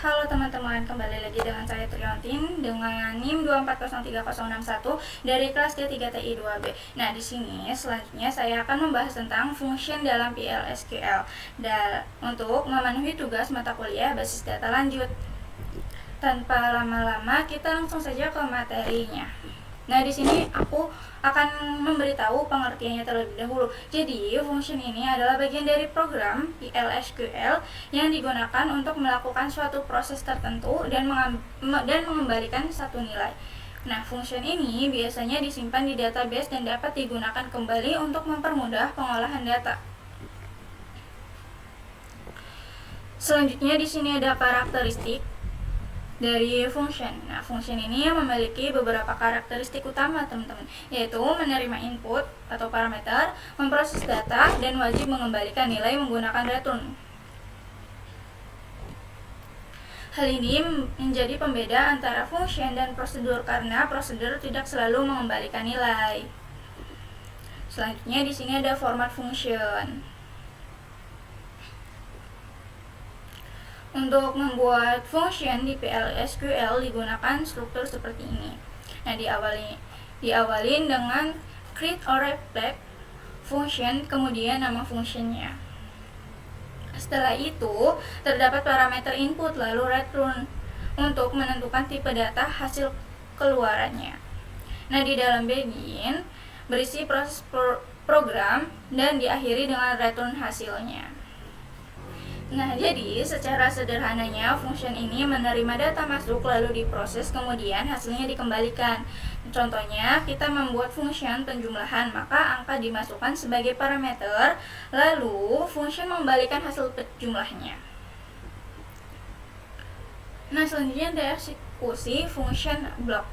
Halo teman-teman, kembali lagi dengan saya Triontin dengan NIM 2403061 dari kelas D3TI 2B. Nah, di sini selanjutnya saya akan membahas tentang function dalam PL/SQL dan untuk memenuhi tugas mata kuliah basis data lanjut. Tanpa lama-lama, kita langsung saja ke materinya. Nah, di sini aku akan memberitahu pengertiannya terlebih dahulu. Jadi, function ini adalah bagian dari program PL/SQL yang digunakan untuk melakukan suatu proses tertentu dan mengembalikan satu nilai. Nah, function ini biasanya disimpan di database dan dapat digunakan kembali untuk mempermudah pengolahan data. Selanjutnya di sini ada karakteristik dari function. Nah, function ini memiliki beberapa karakteristik utama, teman-teman, yaitu menerima input atau parameter, memproses data, dan wajib mengembalikan nilai menggunakan return. Hal ini menjadi pembeda antara function dan prosedur karena prosedur tidak selalu mengembalikan nilai. Selanjutnya di sini ada format function. Untuk membuat function di PL/SQL digunakan struktur seperti ini. Nah, diawalin dengan create or reflect function, kemudian nama functionnya. Setelah itu, terdapat parameter input lalu return untuk menentukan tipe data hasil keluarannya. Nah, di dalam begin berisi proses program dan diakhiri dengan return hasilnya. Nah, jadi secara sederhananya function ini menerima data masuk lalu diproses, kemudian hasilnya dikembalikan. Contohnya, kita membuat function penjumlahan, maka angka dimasukkan sebagai parameter, lalu function mengembalikan hasil jumlahnya. Nah, selanjutnya ada eksekusi function block.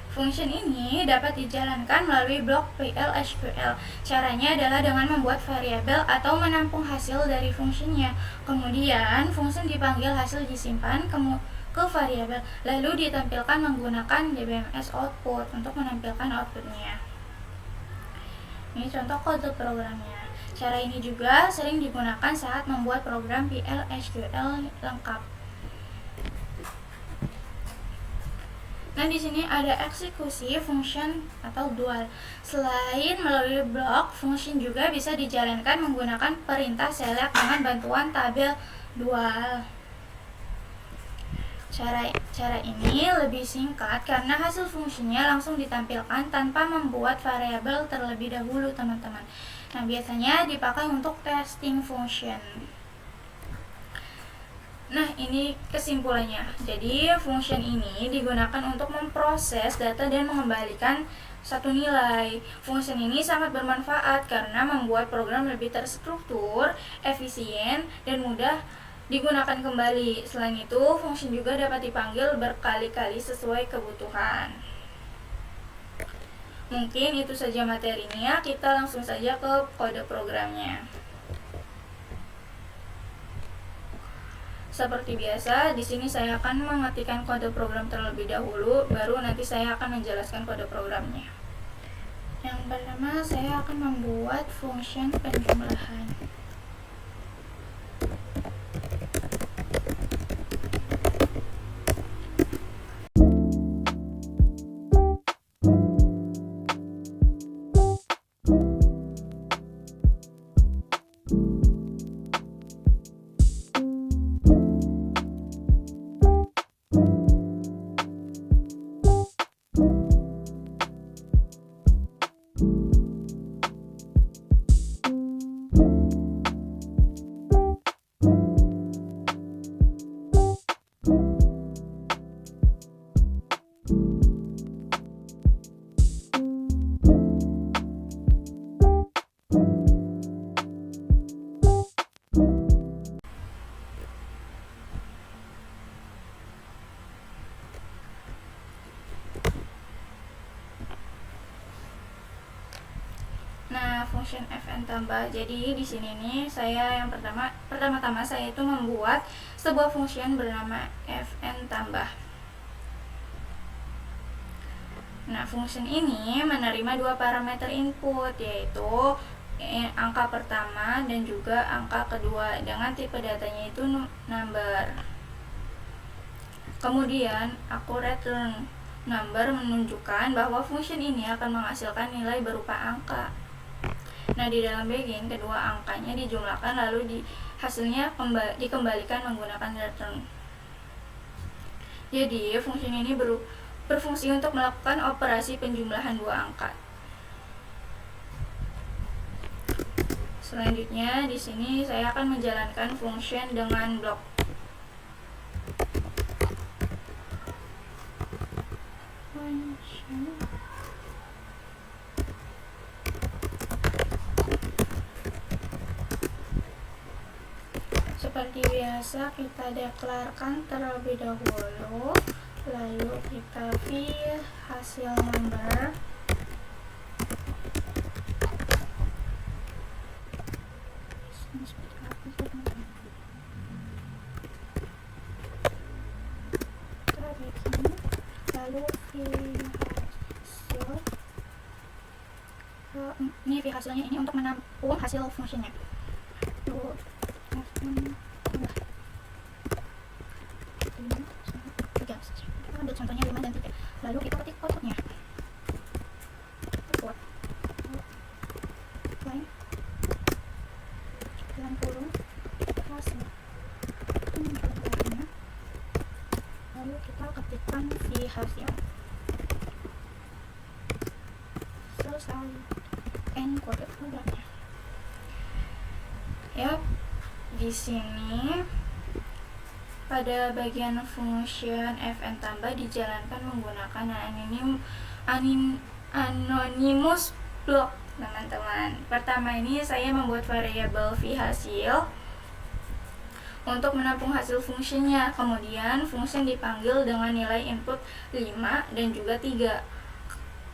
Function ini dapat dijalankan melalui blok PL/SQL. Caranya adalah dengan membuat variabel atau menampung hasil dari fungsinya. Kemudian, function dipanggil, hasil disimpan ke variabel, lalu ditampilkan menggunakan DBMS output untuk menampilkan outputnya. Ini contoh kode programnya. Cara ini juga sering digunakan saat membuat program PL/SQL lengkap. Nah, di sini ada eksekusi function atau dual. Selain melalui blok, function juga bisa dijalankan menggunakan perintah select dengan bantuan tabel dual. Cara ini lebih singkat karena hasil fungsinya langsung ditampilkan tanpa membuat variabel terlebih dahulu, teman-teman. Nah, biasanya dipakai untuk testing function. Nah, ini kesimpulannya. Jadi, function ini digunakan untuk memproses data dan mengembalikan satu nilai. Function ini sangat bermanfaat karena membuat program lebih terstruktur, efisien, dan mudah digunakan kembali. Selain itu, function juga dapat dipanggil berkali-kali sesuai kebutuhan. Mungkin itu saja materinya, kita langsung saja ke kode programnya. Seperti biasa, di sini saya akan mengetikkan kode program terlebih dahulu, baru nanti saya akan menjelaskan kode programnya. Yang pertama, saya akan membuat function penjumlahan. Nah, function fn tambah. Jadi di sini nih saya yang pertama-tama saya itu membuat sebuah function bernama fn tambah. Nah, function ini menerima dua parameter input, yaitu angka pertama dan juga angka kedua dengan tipe datanya itu number. Kemudian aku return number menunjukkan bahwa function ini akan menghasilkan nilai berupa angka. Nah, di dalam begin kedua angkanya dijumlahkan lalu hasilnya dikembalikan menggunakan return. Jadi function ini berfungsi untuk melakukan operasi penjumlahan dua angka. Selanjutnya di sini saya akan menjalankan function dengan blok. Seperti biasa kita deklarkan terlebih dahulu, lalu kita fill hasil number. Lalu fill hasil. Ini fill hasilnya ini untuk menampung hasil fungsinya. Ambil contohnya 5 dan 3. Lalu kita ketik outputnya. Output line 90 hasil. Lalu kita ketikkan si hasil. Selesai. End kode programnya. Ya, di sini pada bagian function fn tambah dijalankan menggunakan anonymous block, teman-teman. Pertama ini saya membuat variabel v hasil untuk menampung hasil fungsinya. Kemudian function dipanggil dengan nilai input 5 dan juga 3.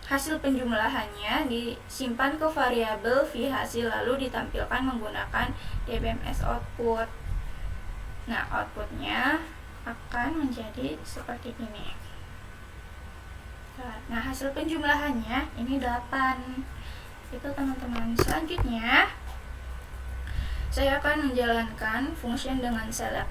Hasil penjumlahannya disimpan ke variabel v hasil lalu ditampilkan menggunakan dbms output. Nah, outputnya akan menjadi seperti ini. Nah, hasil penjumlahannya ini 8. Itu teman-teman. Selanjutnya saya akan menjalankan function dengan select.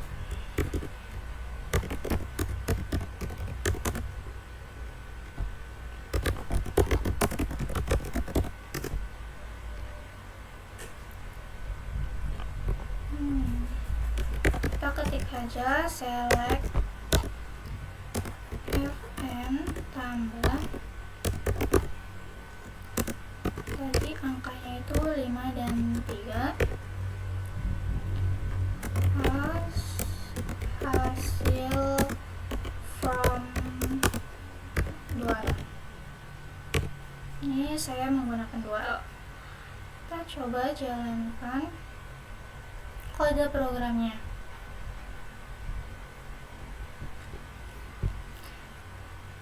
Kita ketik saja select fn tambah, tadi angkanya itu 5 dan 3, hasil from 2. Ini saya menggunakan 2. Kita coba jalankan kode programnya.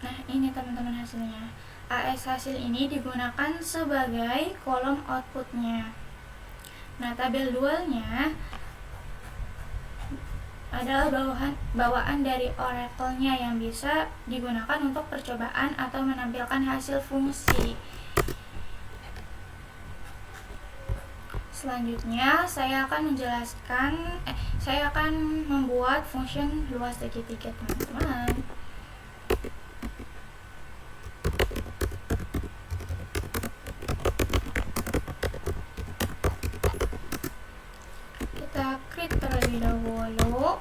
Nah, ini teman-teman hasilnya. AS hasil ini digunakan sebagai kolom outputnya. Nah, tabel dualnya adalah bawaan dari Oracle-nya yang bisa digunakan untuk percobaan atau menampilkan hasil fungsi. Selanjutnya saya akan membuat function luas segitiga, teman-teman. Kita create terlebih dahulu.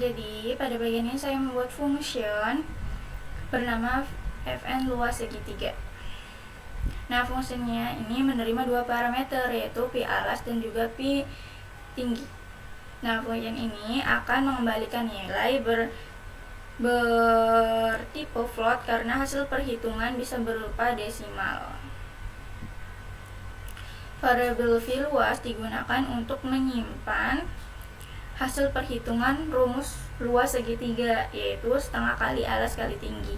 Jadi pada bagian ini saya membuat function bernama fn luas segitiga. Nah, fungsinya ini menerima dua parameter, yaitu pi alas dan juga pi tinggi. Nah, function ini akan mengembalikan nilai bertipe float karena hasil perhitungan bisa berupa desimal. Variabel v luas digunakan untuk menyimpan hasil perhitungan rumus luas segitiga, yaitu setengah kali alas kali tinggi.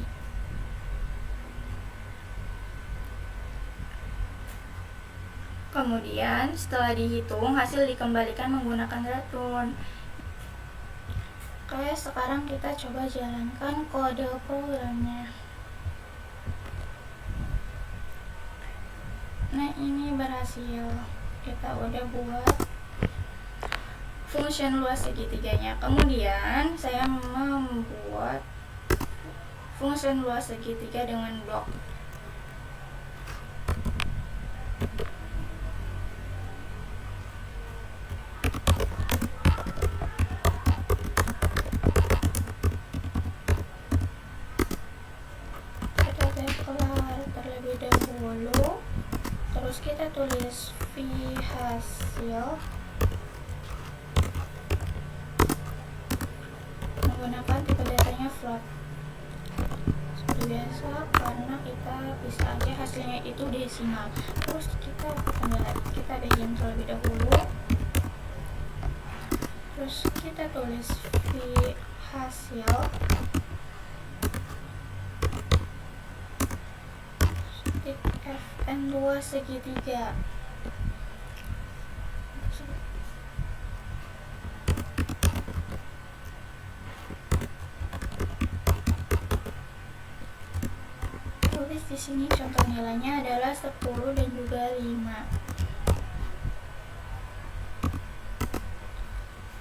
Kemudian setelah dihitung, hasil dikembalikan menggunakan return. Oke, sekarang kita coba jalankan kode programnya. Nah, ini berhasil. Kita udah buat function luas segitiganya. Kemudian saya membuat function luas segitiga dengan blok. Kita declare terlebih dahulu, terus kita tulis v hasil menggunakan tipe datanya float seperti biasa, karena kita bisa aja hasilnya itu desimal. Terus kita bikin terlebih dahulu, terus kita tulis v hasil fn luas segitiga. Tulis di sini contoh nilainya adalah 10 dan juga 5.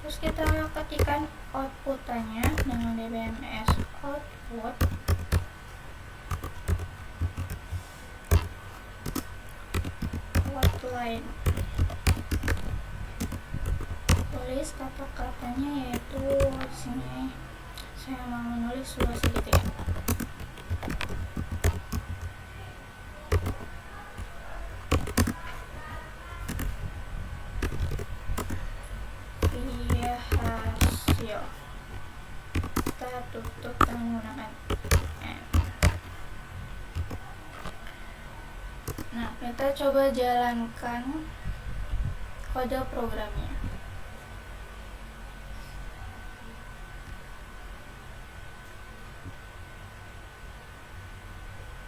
Terus kita ketikkan outputnya dengan dbms output line. Tulis kata-katanya, yaitu di sini saya mau menulis luas segitiga. Iya, hasil. Kita tutup dengan menggunakan N. Nah, kita coba jalankan kode programnya.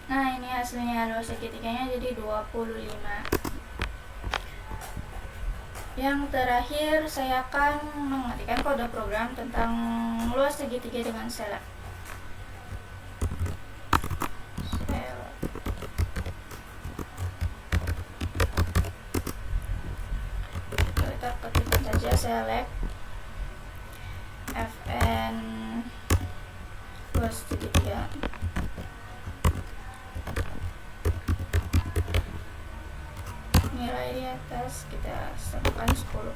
Nah, ini hasilnya luas segitiganya jadi 25. Yang terakhir, saya akan mengetikkan kode program tentang luas segitiga dengan select. Kita ketikkan saja select fn luas segitiga. Nilai di atas kita samakan 10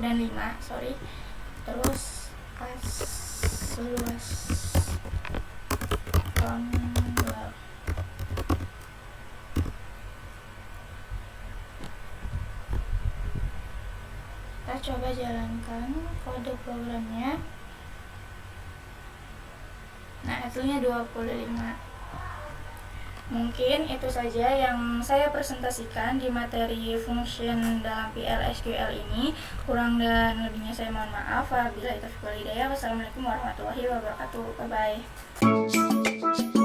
dan 5, sorry. Terus luas tanggal. Kita coba jalankan kode programnya. Nah, hasilnya 25. Mungkin itu saja yang saya presentasikan di materi function dalam PL/SQL ini. Kurang dan lebihnya saya mohon maaf. Wabillahi taufiq wal hidayah. Wassalamualaikum warahmatullahi wabarakatuh. Bye bye.